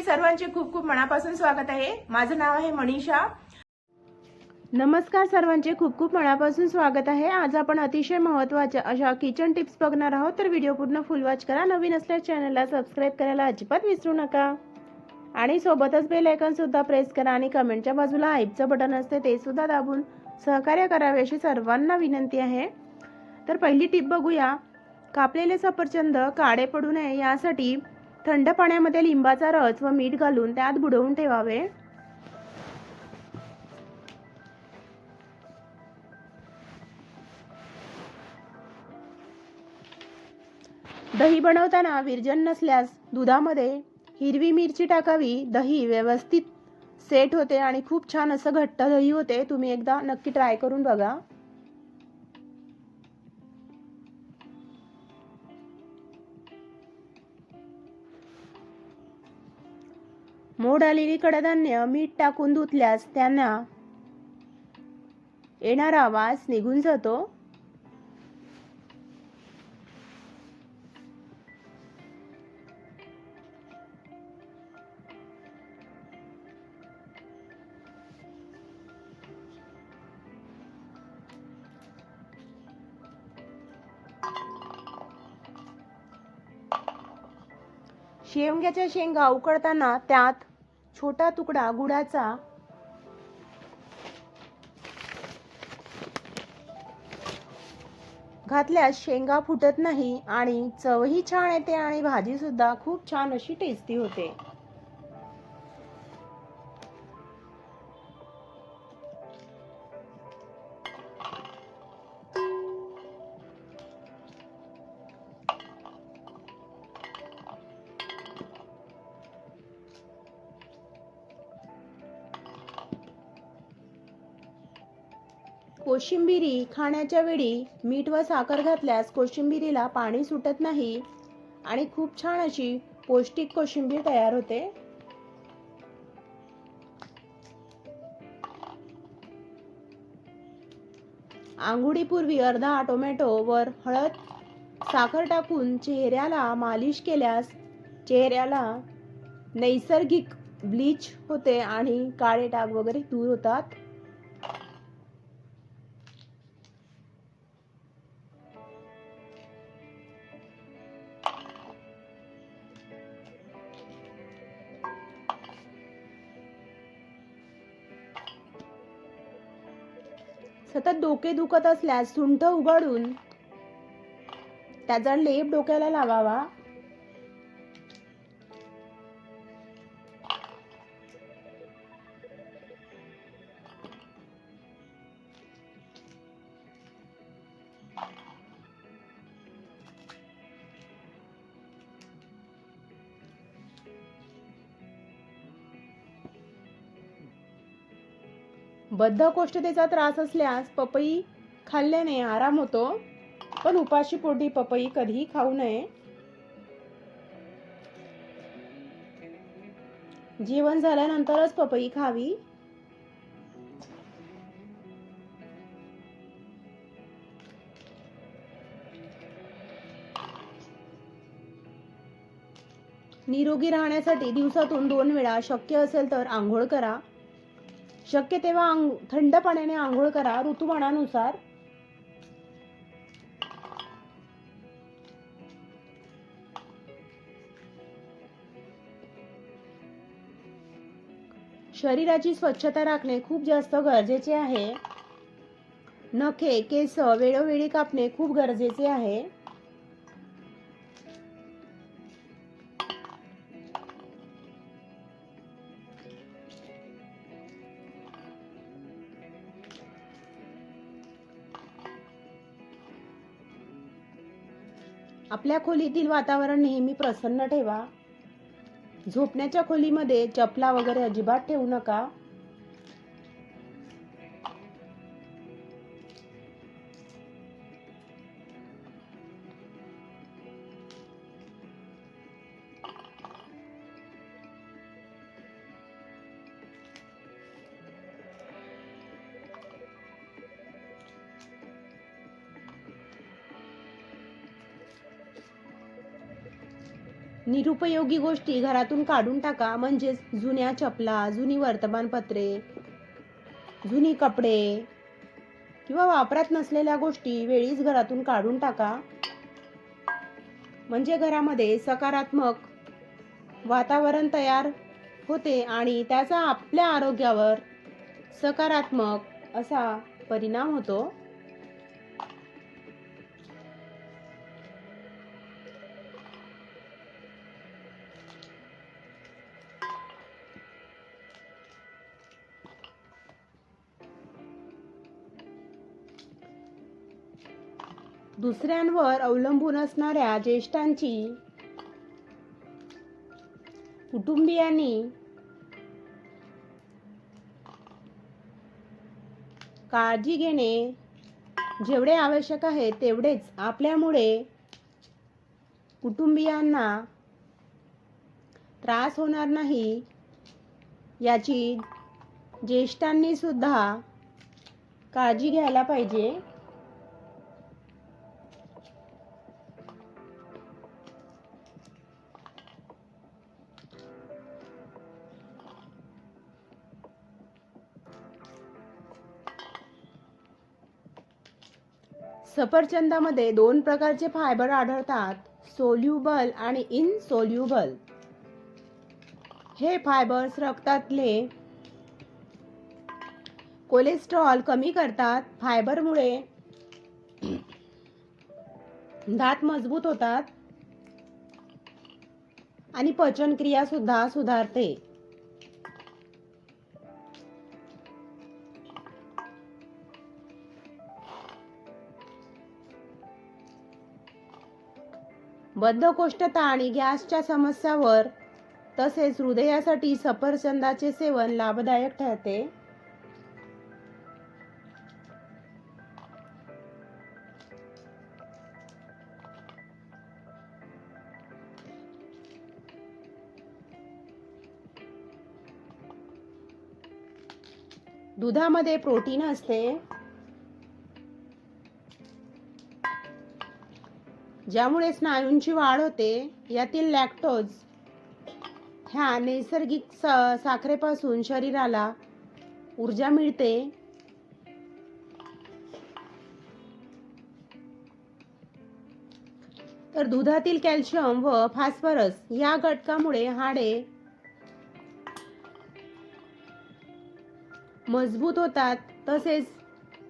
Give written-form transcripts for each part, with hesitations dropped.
सर्वांचे खूप खूप मनापासून स्वागत आहे। माझं नाव आहे मनीषा। नमस्कार, सर्वांचे खूप खूप मनापासून स्वागत आहे। आज आपण अतिशय महत्त्वाच्या अशा किचन टिप्स बघणार आहोत, तर व्हिडिओ पूर्ण फुल वॉच करा। नवीन असल्यास चॅनलला सबस्क्राइब करायला अजिबात विसरू नका आणि सोबतच बेल आयकॉन सुद्धा प्रेस करा आणि कमेंटच्या बाजूला हाईपचं बटन असते ते सुद्धा दाबून सहकार्य करावे अशी सर्वांना विनंती आहे। तर पहिली टिप बघूया। कापलेले सफरचंद काळे पडू नये यासाठी थंड पाण्यामध्ये लिंबाचा रस व मीठ घालून त्यात बुडवून ठेवावे। दही बनवताना विरजन नसल्यास दुधामध्ये हिरवी मिरची टाकावी। दही व्यवस्थित सेट होते आणि खूप छान असं घट्ट दही होते। तुम्ही एकदा नक्की ट्राय करून बघा। मोड आलेली कडधान्य मीठ टाकून धुतल्यास त्यांना येणारा वास निघून जातो। शेवग्याच्या शेंगा उकडताना त्यात छोटा तुकडा गुळाचा घातल्यास शेंगा फुटत नाही आणि चवही छान येते आणि भाजी सुद्धा खूप छान अशी टेस्टी होते। कोशिंबिरी खाण्याच्या वेळी मीठ व साखर घातल्यास कोशिंबिरीला पाणी सुटत नाही आणि खूप छान अशी पौष्टिक कोशिंबीर तयार होते। आंघोळीपूर्वी अर्धा टोमॅटो वर हळद साखर टाकून चेहऱ्याला मालिश केल्यास चेहऱ्याला नैसर्गिक ब्लीच होते आणि काळे डाग वगैरे दूर होतात। सतत डोके दुखत असल्यास सुंठ उघडून त्याचा लेप डोक्याला लावावा। बद्धकोष्ठतेचा त्रास असल्यास पपई खाल्ल्याने आराम होतो, पण उपाशी पोटी पपई कधीही खाऊ नये। जेवण झाल्यानंतरच पपई खावी। निरोगी राहण्यासाठी दिवसातून 2 वेळा शक्य असेल तर आंघोळ करा। शक्य तेव्हा थंड पाण्याने आंघोळ करा ऋतुमानानुसार। शरीराची स्वच्छता राखणे खूप जास्त गरजेचे आहे। नखे केस वेळोवेळी कापणे खूप गरजेचे आहे। आपल्या खोलीतील वातावरण नेहमी प्रसन्न ठेवा। झोपण्याच्या खोलीमध्ये चपला वगैरे अजिबात ठेवू नका। निरुपयोगी गोष्टी घरातून काढून टाका, म्हणजेच जुन्या चपला, जुनी वर्तमानपत्रे, जुनी कपडे किंवा वापरात नसलेल्या गोष्टी वेळीच घरातून काढून टाका. म्हणजे घरामध्ये सकारात्मक वातावरण तयार होते आणि त्याचा आपल्या आरोग्यावर सकारात्मक असा परिणाम होतो. दुसऱ्यांवर अवलंबून असणाऱ्या ज्येष्ठांची कुटुंबियांनी काळजी घेणे जेवढे आवश्यक आहे तेवढेच. आपल्यामुळे कुटुंबियांना त्रास होणार नाही याची ज्येष्ठांनी सुद्धा काळजी घ्यायला पाहिजे. सफरचंदामध्ये 2 प्रकारचे फायबर आढळतात, सोल्युबल आणि इनसोल्युबल. हे फायबर्स रक्तातले कोलेस्ट्रॉल कमी करतात. फायबरमुळे दात मजबूत होतात आणि पचनक्रिया सुद्धा सुधारते. बद्धकोष्ठता आणि गॅसच्या समस्यावर तसेच हृदयासाठी सफरचंदाचे सेवन लाभदायक ठरते. दुधामध्ये प्रोटीन असते, ज्यामुळे स्नायूंची वाढ होते. यातील लॅक्टोज ह्या नैसर्गिक साखरेपासून शरीराला ऊर्जा मिळते. तर दुधातील कॅल्शियम व फॉस्फरस या घटकामुळे हाडे मजबूत होतात. तसेच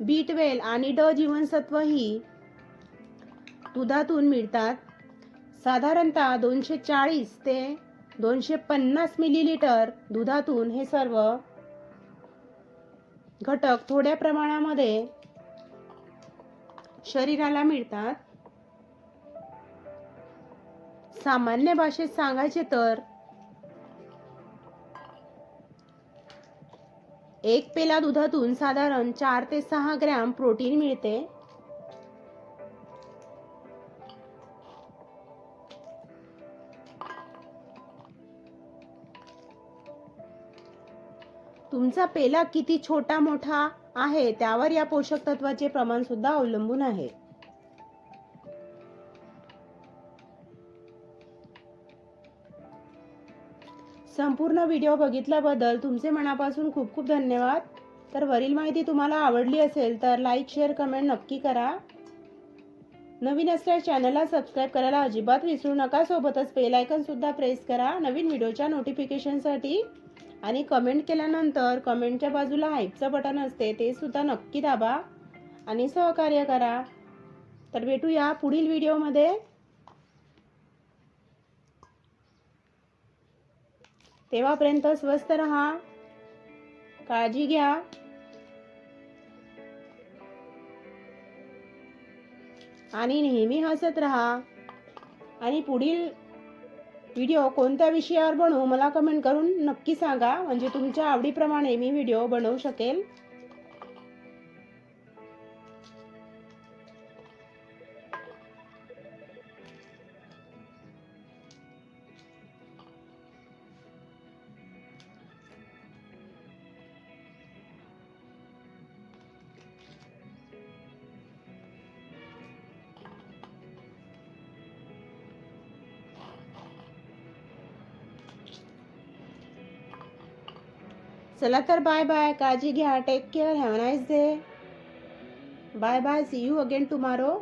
B12 आणि ड जीवनसत्व ही दुधातून मिळतात. साधारणतः 240 ते 250 मिलीलिटर दुधातून हे सर्व घटक थोड्या प्रमाणामध्ये शरीराला मिळतात. सामान्य भाषेत सांगायचे तर 1 पेला दुधातून साधारण 4 ते 6 ग्रॅम प्रोटीन मिळते. तुमचा पेला किती छोटा मोठा आहे त्यावर या पोषक तत्वाचे प्रमाण सुद्धा अवलंबून आहे. संपूर्ण व्हिडिओ बघितल्याबद्दल तुमचे मनापासून खूप खूप धन्यवाद. तर वरील माहिती तुम्हाला आवडली असेल तर लाईक, शेअर, कमेंट नक्की करा. नवीन असल्यास चॅनलला सबस्क्राईब करायला अजिबात विसरू नका. सोबतच बेल आयकॉन सुद्धा प्रेस करा नवीन व्हिडिओच्या नोटिफिकेशनसाठी. आणि कमेंट केल्यानंतर कमेंटच्या बाजूला हाईपचं बटन असते ते सुद्धा नक्की दाबा आणि सहकार्य करा. तर भेटूया पुढील व्हिडिओमध्ये. तेव्हापर्यंत स्वस्थ रहा, काळजी घ्या आणि नेहमी हसत रहा. आणि पुढील व्हिडिओ कोणत्या विषयावर बनवू मला कमेंट करून नक्की सांगा, म्हणजे तुमच्या आवडीप्रमाणे मी व्हिडिओ बनवू शकेल. चला तर बाय बाय, काळजी घ्या, take care, have a nice day. Bye bye, see you again tomorrow.